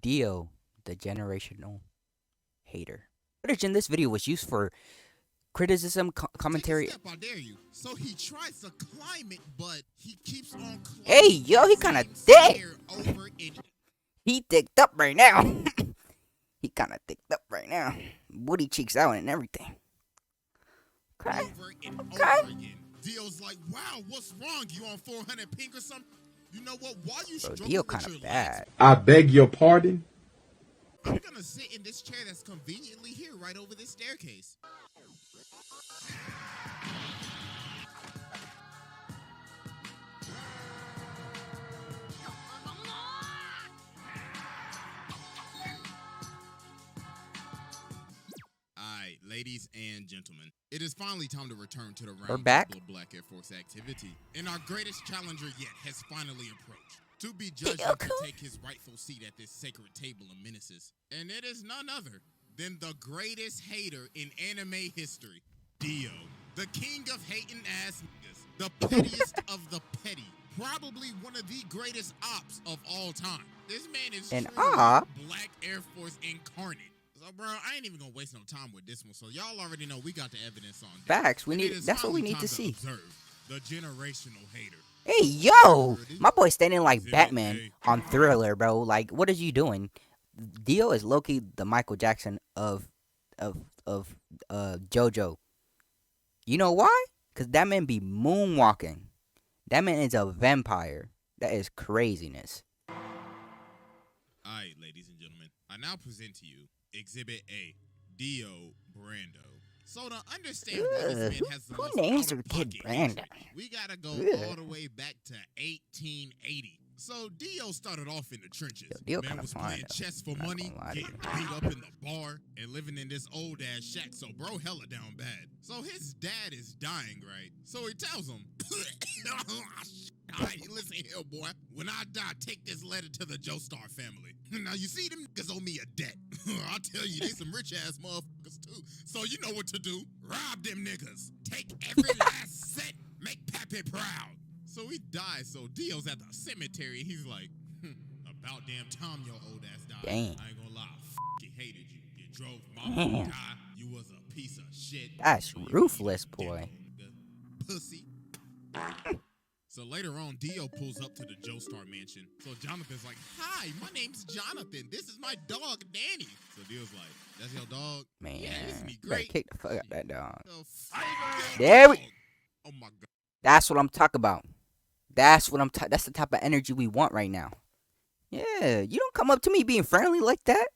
Dio, the generational hater. Footage in this video was used for criticism, Take a commentary. step, I dare you. So he tries to climb it, but he keeps on Hey, climbing yo, that he kind of same thick. stair over and He thicked up right now. He kind of thicked up right now. Booty cheeks out and everything. Okay. over and Okay. over again. Dio's like, wow, what's wrong? You on 400 pink or something? You know what? While you Bro, struggle Dio with kind your of legs, bad. I beg your pardon? I'm gonna sit in this chair that's conveniently here right over this staircase. Alright, ladies and gentlemen, it is finally time to return to the We're round back. table of Black Air Force activity. And our greatest challenger yet has finally approached. To be judged and to take his rightful seat at this sacred table of menaces. And it is none other than the greatest hater in anime history, Dio. The king of hating ass niggas. The pettiest of the petty. Probably one of the greatest ops of all time. This man is An truly op? Black Air Force incarnate. So, bro, I ain't even gonna waste no time with this one. So, y'all already know we got the evidence on deck. Facts. We And need. it is That's what we finally need to time see. Observe the generational hater. Hey, yo, my boy standing like Batman on Thriller, bro. Like, what are you doing? Dio is Loki, the Michael Jackson of JoJo. You know why? Cause that man be moonwalking. That man is a vampire. That is craziness. Alright, ladies and gentlemen, I now present to you Exhibit A, Dio Brando. So to understand why this man has the Who most names their out-of-pocket kid Brando? hatred, we gotta go Ugh. all the way back to 1880. So Dio started off in the trenches. Yo, Dio Man kinda was fine, playing though. chess for Not money, gonna lie to getting you. beat up in the bar, and living in this old ass shack. So bro hella down bad. So his dad is dying, right? So he tells him, alright, listen here, boy. When I die, take this letter to the Joestar family. Now you see them niggas owe me a debt. I'll tell you, they some rich ass motherfuckers too. So you know what to do. Rob them niggas. Take every last cent. Make Pappy proud. So he dies. So Dio's at the cemetery. He's like, about damn time your old ass died. Damn. I ain't gonna lie, I hated you. You drove mama Damn. to die. You was a piece of shit. That's So you ruthless, dead, boy. nigga. Pussy. So later on, Dio pulls up to the Joestar mansion. So Jonathan's like, hi, my name's Jonathan. This is my dog, Danny. So Dio's like, that's your dog? Man, Yeah, isn't he you better great? kick the fuck out that dog. The fuck There we- dog. Oh my god. That's what I'm talking about. That's what that's the type of energy we want right now. Yeah, you don't come up to me being friendly like that.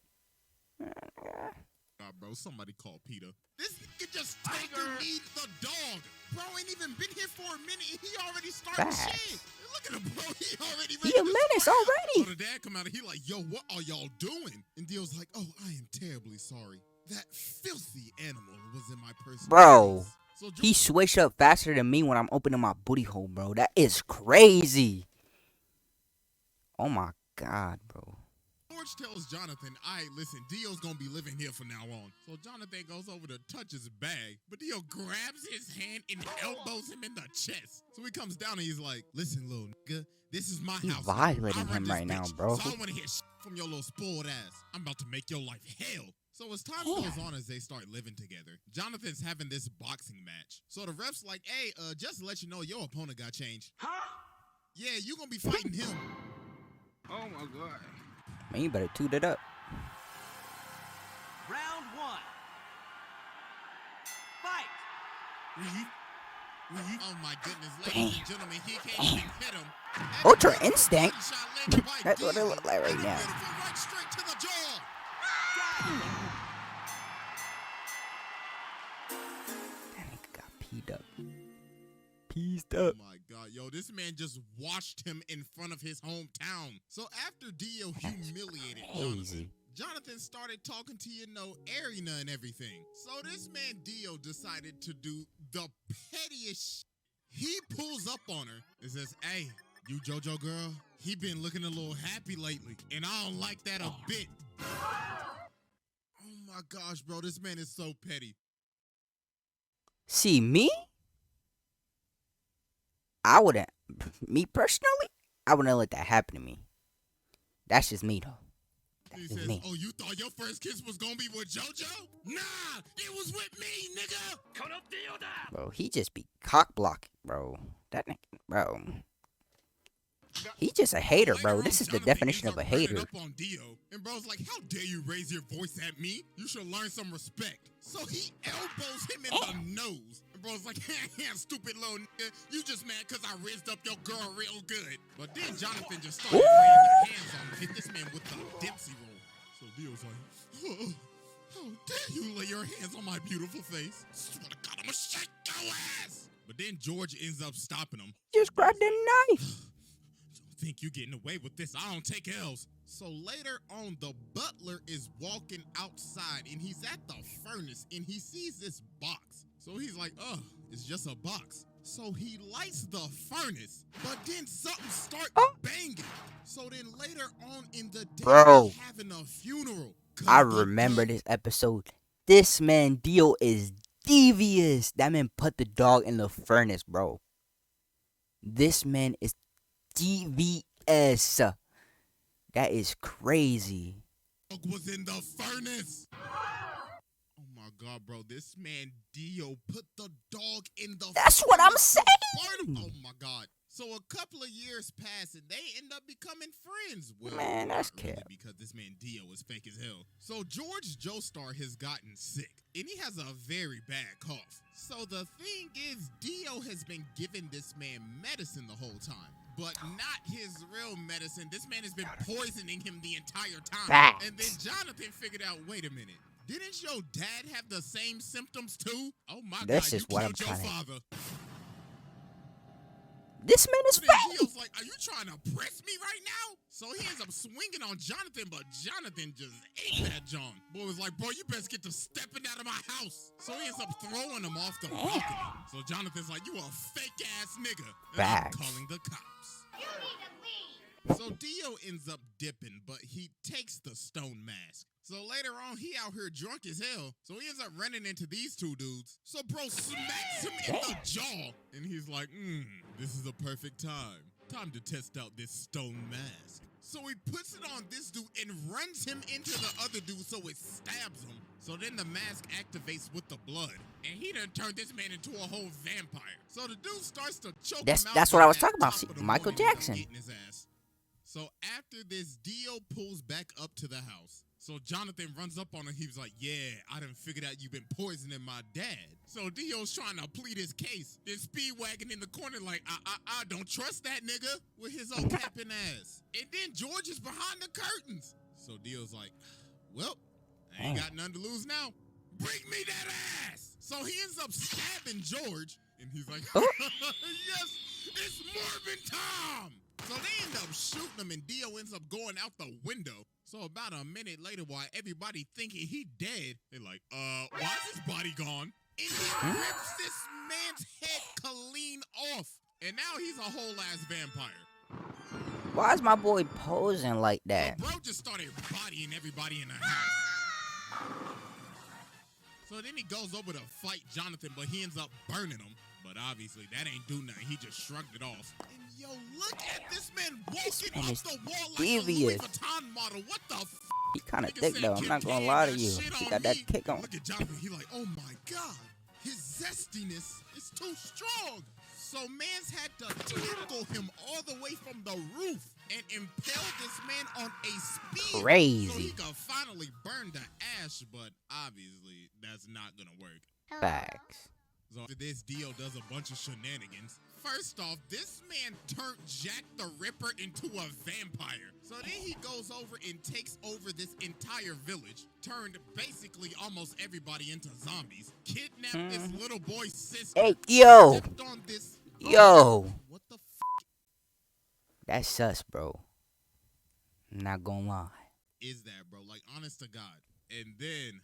Bro, somebody call Peter. This nigga just Tiger needs the dog. Bro ain't even been here for a minute and he already started Facts. shit. Look at him, bro. He already He ready a to menace scrap. already. So the dad come out and he like, yo, what are y'all doing? And Dio's like, oh, I am terribly sorry. That filthy animal was in my personal Bro, space. So he switched up faster than me when I'm opening my booty hole, bro. That is crazy. Oh my god, bro. George tells Jonathan, all right, listen, Dio's gonna be living here from now on. So Jonathan goes over to touch his bag, but Dio grabs his hand and elbows him in the chest. So he comes down and he's like, listen, little nigga, this is my He's house. violating I run him this right now, bitch, bro. So I don't wanna hear shit from your little spoiled ass. I'm about to make your life hell. So as time goes on, as they start living together, Jonathan's having this boxing match. So the ref's like, hey, just to let you know, your opponent got changed. Huh? Yeah, you gonna be fighting him. Oh my god. Man, you better toot it up. Round one. Fight. Oh my goodness, ladies and gentlemen, he can't even hit him. Ultra Instinct? Body shot landed by That's what it Dio, look like right and a now. beautiful right straight to the jaw. That nigga got peed up. Peed Oh up. my god, yo, this man just watched him in front of his hometown. So after Dio humiliated crazy. Jonathan started talking to, Arena and everything. So this man Dio decided to do the pettiest He pulls up on her and says, hey, you JoJo girl, he been looking a little happy lately, and I don't like that a bit. Oh my gosh, bro, this man is so petty. See, me? Me personally, I wouldn't let that happen to me. That's just me, though. He It's says, me. "Oh, you thought your first kiss was gonna be with JoJo? Nah, it was with me, nigga." Bro, he just be cock blocking, bro. That nigga, bro. He just a hater, Later bro. on, This is the Jonathan definition ends of a up running hater. up on Dio, and bro's like, "How dare you raise your voice at me? You should learn some respect." So he elbows him in the nose. And bro's like, "Stupid little nigga, you just mad because I raised up your girl real good." But then Jonathan just started laying their hands on him, hit this man with the Dempsey roll. So Dio's like, "Oh, how dare you lay your hands on my beautiful face? Swear to God, I'm gonna shake your ass." But then George ends up stopping him. Just grabbed the knife. Think you getting away with this? I don't take L's. So later on, the butler is walking outside and he's at the furnace and he sees this box. So he's like, "Oh, it's just a box." So he lights the furnace, but then something starts banging. So then later on in the day, Bro. they're having a funeral. I remember this episode. This man Dio is devious. That man put the dog in the furnace, bro. This man is devious. That is crazy. Dog was in the furnace. Oh my God, bro! This man Dio put the dog in the. That's what I'm saying. Oh my God! So a couple of years pass and they end up becoming friends. Well, Man, that's not really, cap. because this man Dio is fake as hell. So George Joestar has gotten sick and he has a very bad cough. So the thing is, Dio has been giving this man medicine the whole time. But not his real medicine. This man has been poisoning him the entire time. Facts. And then Jonathan figured out, wait a minute. Didn't your dad have the same symptoms too? Oh my This God, is you what I'm killed your trying to- father. This man is So then fake. Dio's like, "Are you trying to press me right now?" So he ends up swinging on Jonathan, but Jonathan just ate that John. Boy was like, "Bro, you best get to stepping out of my house." So he ends up throwing him off the balcony. So Jonathan's like, "You a fake ass nigga." And Facts. I'm calling the cops. So Dio ends up dipping, but he takes the stone mask. So later on, he out here drunk as hell. So he ends up running into these two dudes. So bro smacks him in the jaw. And he's like, "This is the perfect time. Time to test out this stone mask." So he puts it on this dude and runs him into the other dude so it stabs him. So then the mask activates with the blood. And he done turned this man into a whole vampire. So the dude starts to choke him out. That's what I was at talking about. top of the Michael morning and Jackson. getting his ass. So after this, Dio pulls back up to the house. So Jonathan runs up on him. He was like, "Yeah, I done figured out you've been poisoning my dad." So Dio's trying to plead his case. Then Speedwagon in the corner like, I don't trust that nigga with his old capping ass. And then George is behind the curtains. So Dio's like, "Well, I ain't got nothing to lose now. Bring me that ass." So he ends up stabbing George. And he's like, "Yes, it's Morbin Tom." So they end up shooting him and Dio ends up going out the window. So about a minute later, while everybody thinking he dead, they're like, why is his body gone? And he rips this man's head clean off. And now he's a whole ass vampire. Why is my boy posing like that? So bro just started bodying everybody in the house. So then he goes over to fight Jonathan, but he ends up burning him. But obviously that ain't do nothing. He just shrugged it off. And yo, look at this man walking man off is the wall like a Louis devious. Vuitton model. What the f? He kind of Nigga thick said though. I'm Kim not gonna K lie to that you. shit He on got that me. kick on. Look at Jonathan. He like, "Oh my God, his zestiness is too strong." So man's had to tackle him all the way from the roof and impale this man on a spear. Crazy. So he could finally burn the ash, but obviously that's not gonna work. Facts. So after this, Dio does a bunch of shenanigans. First off, this man turned Jack the Ripper into a vampire. So then he goes over and takes over this entire village, turned basically almost everybody into zombies, kidnapped this little boy's sister. Hey, yo. stepped on this. Yo. What the That's sus, bro. I'm not gonna lie. is that, bro? Like, honest to God. And then,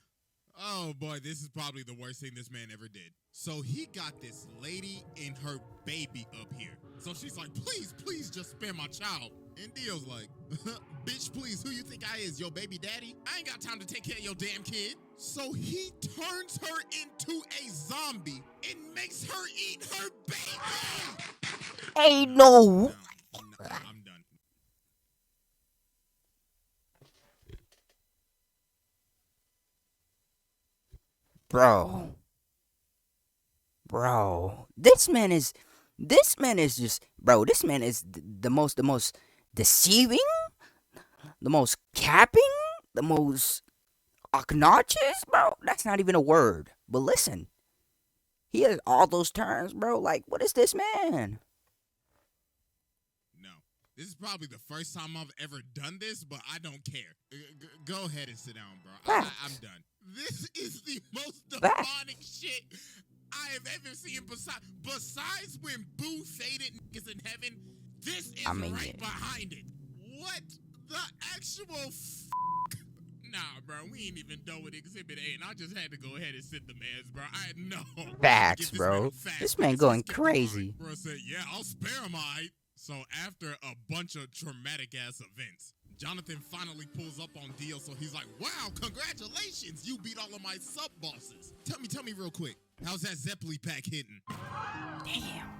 oh boy, this is probably the worst thing this man ever did. So he got this lady and her baby up here. So she's like, "Please, please just spare my child." And Dio's like, "Bitch, please, who you think I is, your baby daddy? I ain't got time to take care of your damn kid." So he turns her into a zombie and makes her eat her baby. Hey, no. I'm done. bro, bro. This man is just, bro. This man is the most deceiving, the most capping, the most obnoxious, bro. That's not even a word. But listen, he has all those terms, bro. Like, what is this man? No. This is probably the first time I've ever done this, but I don't care. Go ahead and sit down, bro. I'm Facts. done. This is the most Facts. demonic shit I have ever seen. Besides when Boo faded niggas in heaven, this is I mean, right yeah. behind it. What the actual Nah, bro, we ain't even done with Exhibit A, and I just had to go ahead and sit the mans, bro. I know. Facts, Give this man a bro. fast This man pass. going Let's get the line. crazy. Bro said, yeah, I'll spare him, alright. So after a bunch of traumatic ass events, Jonathan finally pulls up on Dio, so he's like, wow, congratulations, you beat all of my sub bosses. Tell me real quick, how's that Zeppeli pack hitting? Damn.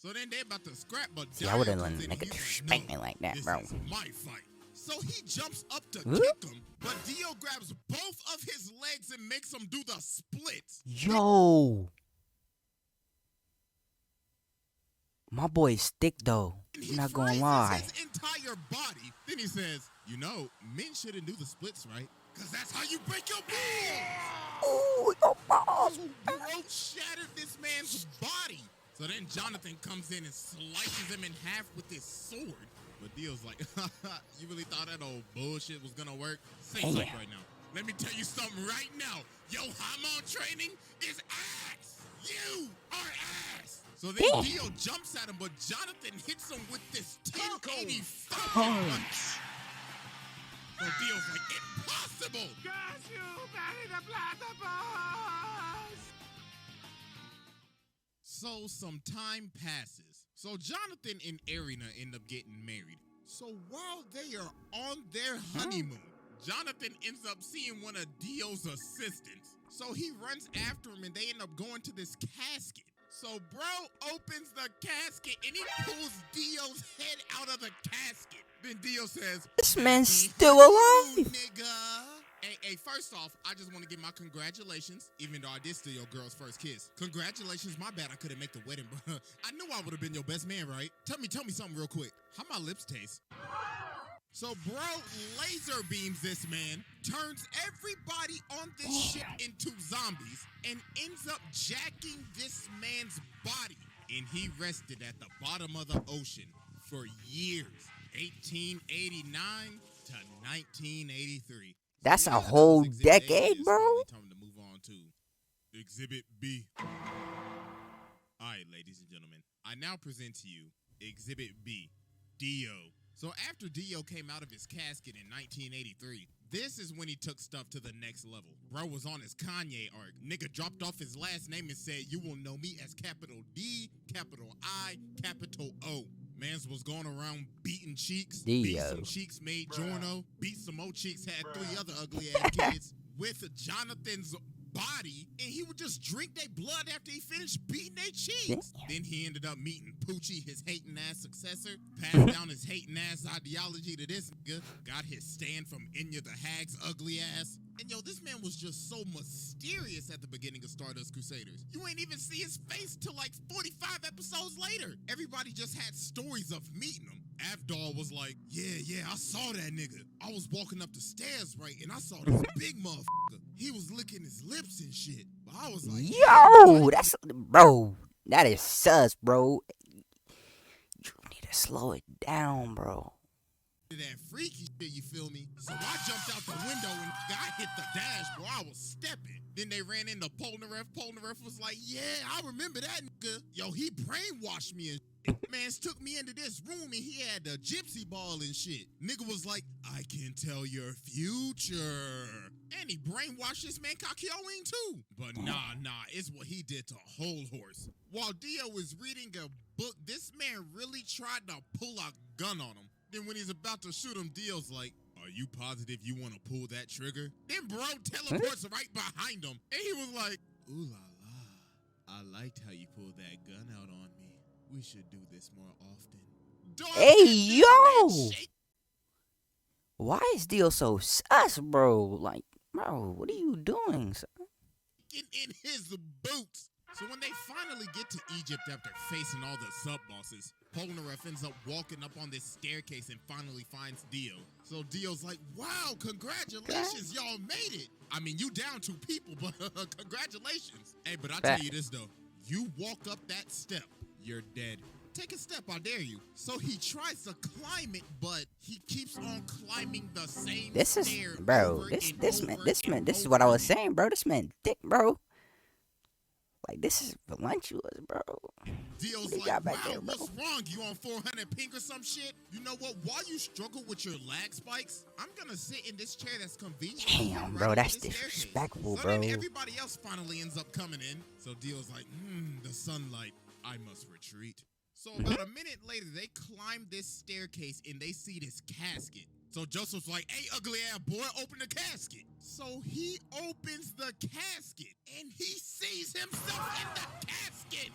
So then they about to scrap, but See, I Dio wouldn't let comes in a and nigga he's spank me no, like that, this bro. is my fight. So he jumps up to Huh? kick him, but Dio grabs both of his legs and makes him do the splits. Yo. My boy's thick though. And I'm he not gonna freezes lie. his entire body. Then he says, you know, men shouldn't do the splits, right? Because that's how you break your balls. Ooh, your balls. Bro shattered this man's body. So then Jonathan comes in and slices him in half with his sword. But Dio's like, you really thought that old bullshit was gonna work? Say something right now. Let me tell you something right now. Yo, hormone training is ass. You are ass. So then Damn. Dio jumps at him, but Jonathan hits him with this 1085 Punch. punch. So Dio's like, impossible. Got you, bury the platypus! So some time passes. So Jonathan and Arena end up getting married. So while they are on their honeymoon, Jonathan ends up seeing one of Dio's assistants. So he runs after him and they end up going to this casket. So bro opens the casket and he pulls Dio's head out of the casket. Then Dio says, This man's "Happy still honeymoon, alive. nigga." Hey, first off, I just want to give my congratulations, even though I did steal your girl's first kiss. Congratulations, my bad I couldn't make the wedding, bro. I knew I would have been your best man, right? Tell me something real quick. How my lips taste? So, bro laser beams this man, turns everybody on this ship into zombies, and ends up jacking this man's body. And he rested at the bottom of the ocean for years, 1889 to 1983. That's So a yeah, that was whole Exhibit A. decade, It's bro. finally time to move on to Exhibit B. All right, ladies and gentlemen, I now present to you Exhibit B, Dio. So after Dio came out of his casket in 1983, this is when he took stuff to the next level. Bro was on his Kanye arc. Nigga dropped off his last name and said, you will know me as capital D, capital I, capital O. Mans was going around beating cheeks, beat Dio. some cheeks, made Jorno, beat some more cheeks, had 3 other ugly ass kids with Jonathan's body, and he would just drink their blood after he finished beating their cheeks. Then he ended up meeting Poochie, his hating ass successor, passed down his hating ass ideology to this nigga, got his stand from Enya the Hag's ugly ass. And yo, this man was just so mysterious at the beginning of Stardust Crusaders. You ain't even see his face till like 45 episodes later. Everybody just had stories of meeting him. Avdol was like, yeah, I saw that nigga. I was walking up the stairs, right, and I saw this big motherfucker. He was licking his lips and shit. But I was like, Yo, that's, bro. That is sus, bro. You need to slow it down, bro. that freaky shit, you feel me? So I jumped out the window and I hit the dash, bro. I was stepping. Then they ran into Polnareff. Polnareff was like, yeah, I remember that nigga. Yo, he brainwashed me and shit. Mans took me into this room and he had the gypsy ball and shit. Nigga was like, I can tell your future. And he brainwashed this man Kakyoin too. But nah, it's what he did to Whole Horse. While Dio was reading a book, this man really tried to pull a gun on him. Then when he's about to shoot him, Dio's like, are you positive you want to pull that trigger? Then bro teleports right behind him. And he was like, ooh la la. I liked how you pulled that gun out on me. We should do this more often. Dog, Hey, this yo! man shake- Why is Dio so sus, bro? Like, my Bro, what are you doing, son? In his boots. So when they finally get to Egypt after facing all the sub-bosses, Polnareff ends up walking up on this staircase and finally finds Dio. So Dio's like, wow, congratulations, y'all made it. I mean, you down 2 people, but congratulations. Hey, but I'll tell you this, though. You walk up that step, you're dead. Take a step, I dare you. So he tries to climb it, but he keeps on climbing the same stair. Bro, this is what I was saying, bro. This man thick, bro. Like, this is voluptuous, bro. Dio's like, wow, there, what's wrong? You on 400 ping or some shit? You know what? While you struggle with your lag spikes, I'm gonna sit in this chair that's convenient. Damn, bro, that's disrespectful, bro. Then everybody else finally ends up coming in. So Dio's like, the sunlight. I must retreat. So about a minute later, they climb this staircase and they see this casket. So Joseph's like, hey, ugly ass boy, open the casket. So he opens the casket and he sees himself in the casket.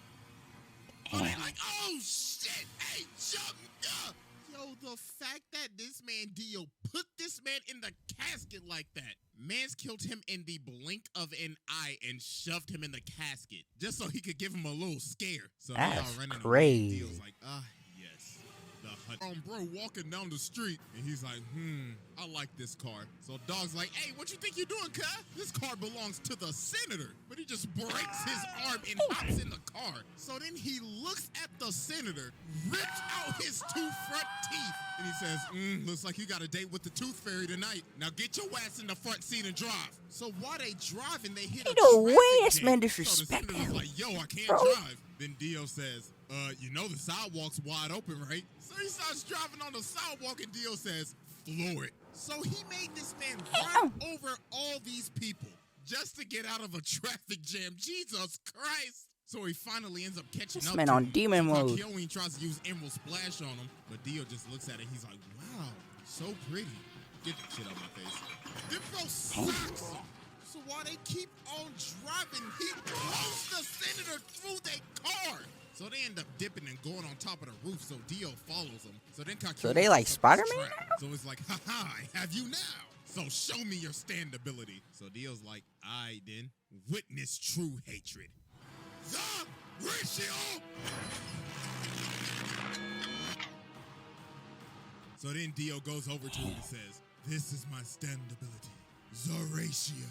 So they're like, oh shit, hey, jump. Yo, the fact that this man Dio put this man in the casket like that. Man's killed him in the blink of an eye and shoved him in the casket just so he could give him a little scare. So that's running crazy. Dio's like, yes. Bro walking down the street and he's like, I like this car. So Dog's like, hey, what you think you're doing, cuz? This car belongs to the senator. But he just breaks his arm and hops in the car. So then he looks at the senator, rips out his 2 front teeth, and he says, looks like you got a date with the tooth fairy tonight. Now get your ass in the front seat and drive. So while they drive and they hit a traffic this man jam, disrespecting so the senator's like, yo, I can't drive. Then Dio says, you know the sidewalk's wide open, right? So he starts driving on the sidewalk and Dio says, floor it. So he made this man run over all these people just to get out of a traffic jam. Jesus Christ. So he finally ends up catching this up man to on him. demon mode. He tries to use Emerald Splash on him, but Dio just looks at it. He's like, wow, so pretty. Get that shit out of my face. Then bro smacks him. So while they keep on driving, he throws the senator through their car. So they end up dipping and going on top of the roof, so Dio follows them. So then So they like Spider-Man now? So it's like, haha, I have you now. So show me your stand ability. So Dio's like, I then witness true hatred. The ratio! So then Dio goes over to him and says, this is my stand ability, the ratio.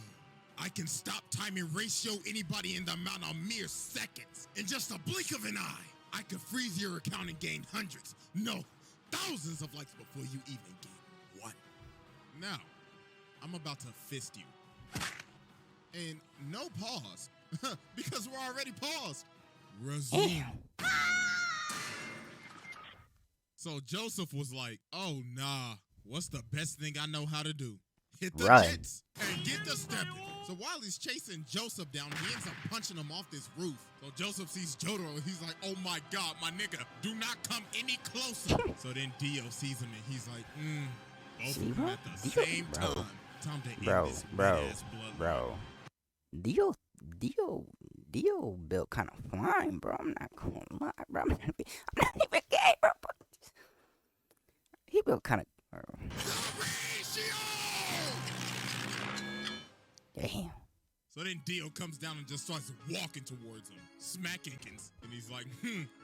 I can stop time and ratio anybody in the amount of mere seconds. In just a blink of an eye, I could freeze your account and gain hundreds, no, thousands of likes before you even gain 1. Now, I'm about to fist you. And no pause, because we're already paused. Resume. So Joseph was like, oh, nah, what's the best thing I know how to do? Hit the jets and get the stepping. So while he's chasing Joseph down, he ends up punching him off this roof. So Joseph sees Jotaro and he's like, oh my God, my nigga, do not come any closer. So then Dio sees him and he's like, both of them at the same time. Time to end this big-ass bloodline. Dio built kind of flying, bro. I'm not gonna lie, bro. I'm not even gay, bro. He built kind of. Damn. So then Dio comes down and just starts walking towards him, smacking him. And he's like,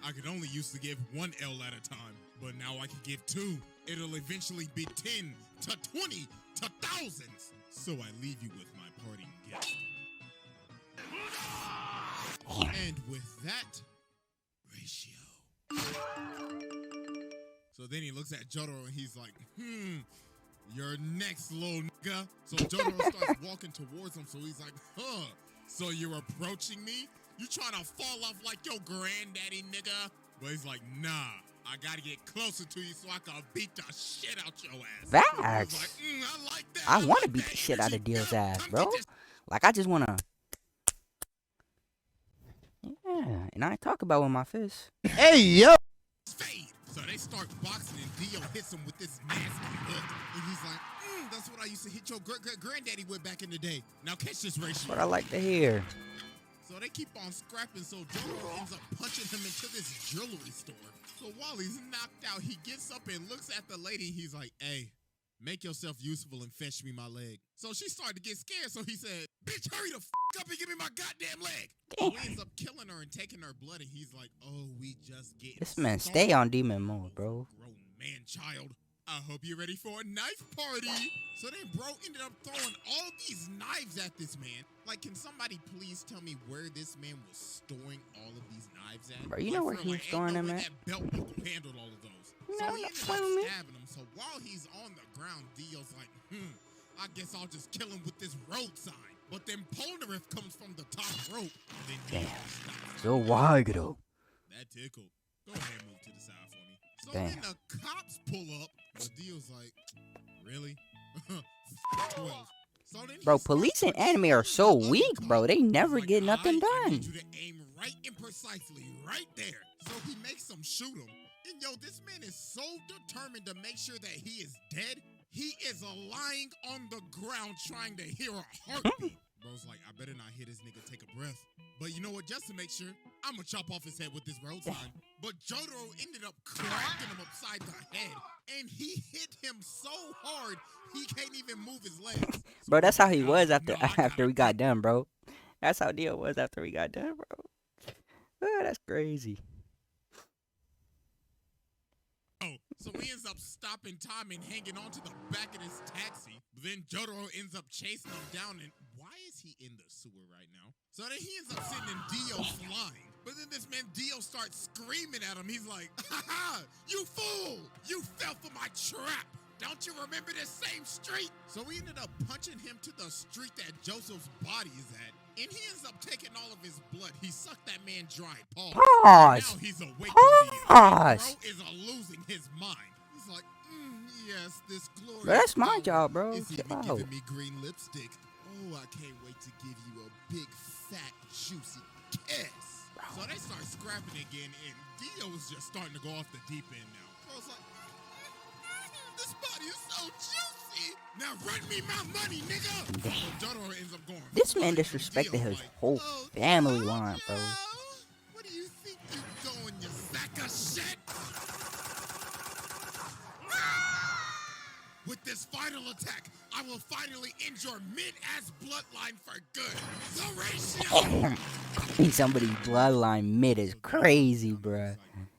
I could only used to give 1 L at a time, but now I can give 2. It'll eventually be 10 to 20 to thousands. So I leave you with my parting gift. And with that, ratio. So then he looks at Jotaro and he's like, you're next, little nigga. So Jotaro starts walking towards him. So he's like, so you're approaching me? You trying to fall off like your granddaddy, nigga? But he's like, nah, I gotta get closer to you so I can beat the shit out your ass. Facts. Like, I like that. I want to beat the shit out of Dio's ass, bro. Like, I just want to. Yeah, and I talk about with my fist. Hey, yo! So they start boxing and Dio hits him with this nasty hook. And he's like, that's what I used to hit your granddaddy with back in the day. Now catch this ratio. What I like to hear. So they keep on scrapping, so Jotaro ends up punching him into this jewelry store. So while he's knocked out, he gets up and looks at the lady. He's like, hey, Make yourself useful and fetch me my leg. So she started to get scared, so he said, bitch, hurry the up and give me my goddamn leg. So he ends up killing her and taking her blood, and he's like, oh, we just getting This man started. stay on demon mode, bro. Grown man child. I hope you're ready for a knife party. So then bro ended up throwing all these knives at this man. Like, can somebody please tell me where this man was storing all of these knives at? Bro, you know where he was storing them at? That belt buckle handled all of those. So he ended up stabbing him. So while he's on the ground, Dio's like, I guess I'll just kill him with this road sign. But then Polnareff comes from the top rope. And then Dio stops. So why, though? That tickled. Go ahead and move to the side for me. So Damn. then the cops pull up. But Dio's like, really? 12. So then Bro, police and anime are so weak, bro. They never get nothing I done. need you to aim right and precisely right there. So he makes them shoot him. And yo, this man is so determined to make sure that he is dead. He is lying on the ground trying to hear a heartbeat. Bro's like, I better not hear this nigga take a breath. But you know what? Just to make sure, I'm gonna chop off his head with this road sign. But Jotaro ended up cracking him upside the head. And he hit him so hard, he can't even move his legs. Bro, that's how he was after we got done, bro. That's how Dio was after we got done, bro. Oh, that's crazy. So he ends up stopping time and hanging on to the back of this taxi. But then Jotaro ends up chasing him down. And why is he in the sewer right now? So then he ends up sitting in Dio flying. But then this man Dio starts screaming at him. He's like, ha ha, you fool! You fell for my trap! Don't you remember this same street? So we ended up punching him to the street that Joseph's body is at. And he ends up taking all of his blood. He sucked that man dry. Pause. Pause. Now he's awake. Pause. Bro is losing his mind. He's like, yes, this glory. Bro, that's my job, bro. Is Chill even out. giving me green lipstick. Oh, I can't wait to give you a big, fat, juicy kiss. Bro. So they start scrapping again, and Dio's just starting to go off the deep end now. Bro's like, this body is so juicy. Now run me my money, nigga. So Jotaro ends up going. This man disrespected his whole family line, bro. What do you think you're doing, you sack of shit? With this final attack, I will finally end your mid-ass bloodline for good. The ratio! Somebody's bloodline mid is crazy, bro.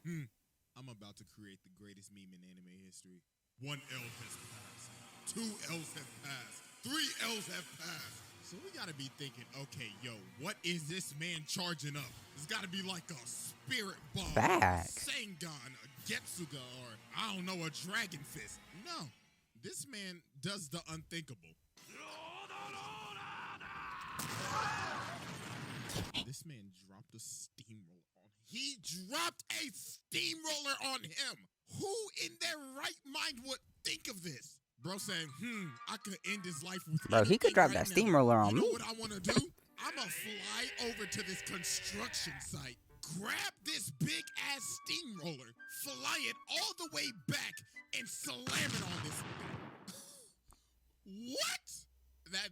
I'm about to create the greatest meme in anime history. 1 L has passed. 2 L's have passed. 3 L's have passed. So we gotta be thinking, okay, yo, what is this man charging up? It's gotta be like a spirit bomb, Facts. Sengun, a Getsuga, or I don't know, a Dragon Fist. No, this man does the unthinkable. This man dropped a steamroller on him. He dropped a steamroller on him. Who in their right mind would think of this? Bro saying, I could end his life with Bro, he could drop right that now. steamroller on You know me. what I want to do? I'm going to fly over to this construction site, grab this big-ass steamroller, fly it all the way back, and slam it on this thing. What?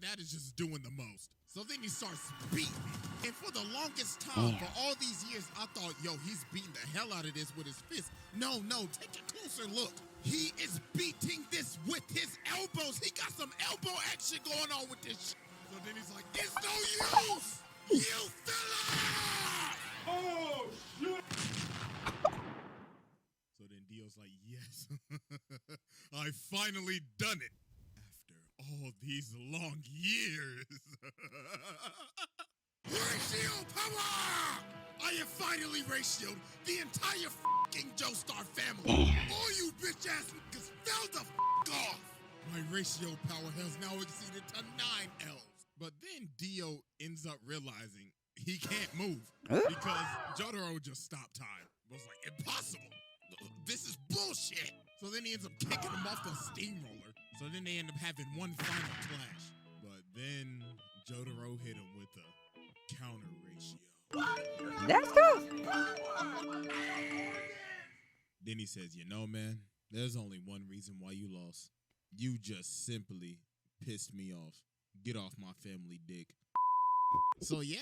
That is just doing the most. So then he starts beating me. And for the longest time, for all these years, I thought, yo, he's beating the hell out of this with his fist. No, take a closer look. He is beating this with his elbows. He got some elbow action going on with this shit. So then he's like, it's no use! You fella! Oh, shit! So then Dio's like, yes, I finally done it. All these long years. Ratio power! I have finally ratioed the entire fucking Joestar family. All you bitch ass niggas fell the off. My ratio power has now exceeded to 9 L's. But then Dio ends up realizing he can't move because Jotaro just stopped time. It was like, impossible. This is bullshit. So then he ends up kicking him off the steamroller. So then they end up having one final clash. But then Jotaro hit him with a counter ratio. That's tough. Then he says, you know, man, there's only one reason why you lost. You just simply pissed me off. Get off my family dick. So yeah,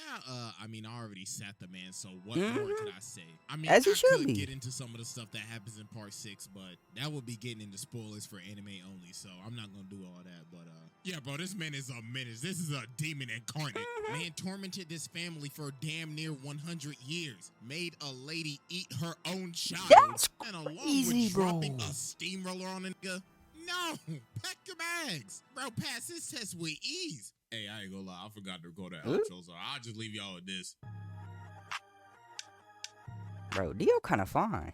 I mean, I already sat the man. So what more could I say? I mean, As you I should could be. get into some of the stuff that happens in part 6, but that would be getting into spoilers for anime only. So I'm not gonna do all that. But yeah, bro, this man is a menace. This is a demon incarnate. Man tormented this family for damn near 100 years. Made a lady eat her own child, That's and along crazy, with bro. dropping a steamroller on a nigga. No, pack your bags, bro. Pass this test with ease. Hey, I ain't gonna lie, I forgot to go to outro, so I'll just leave y'all with this. Bro, Dio kind of fine.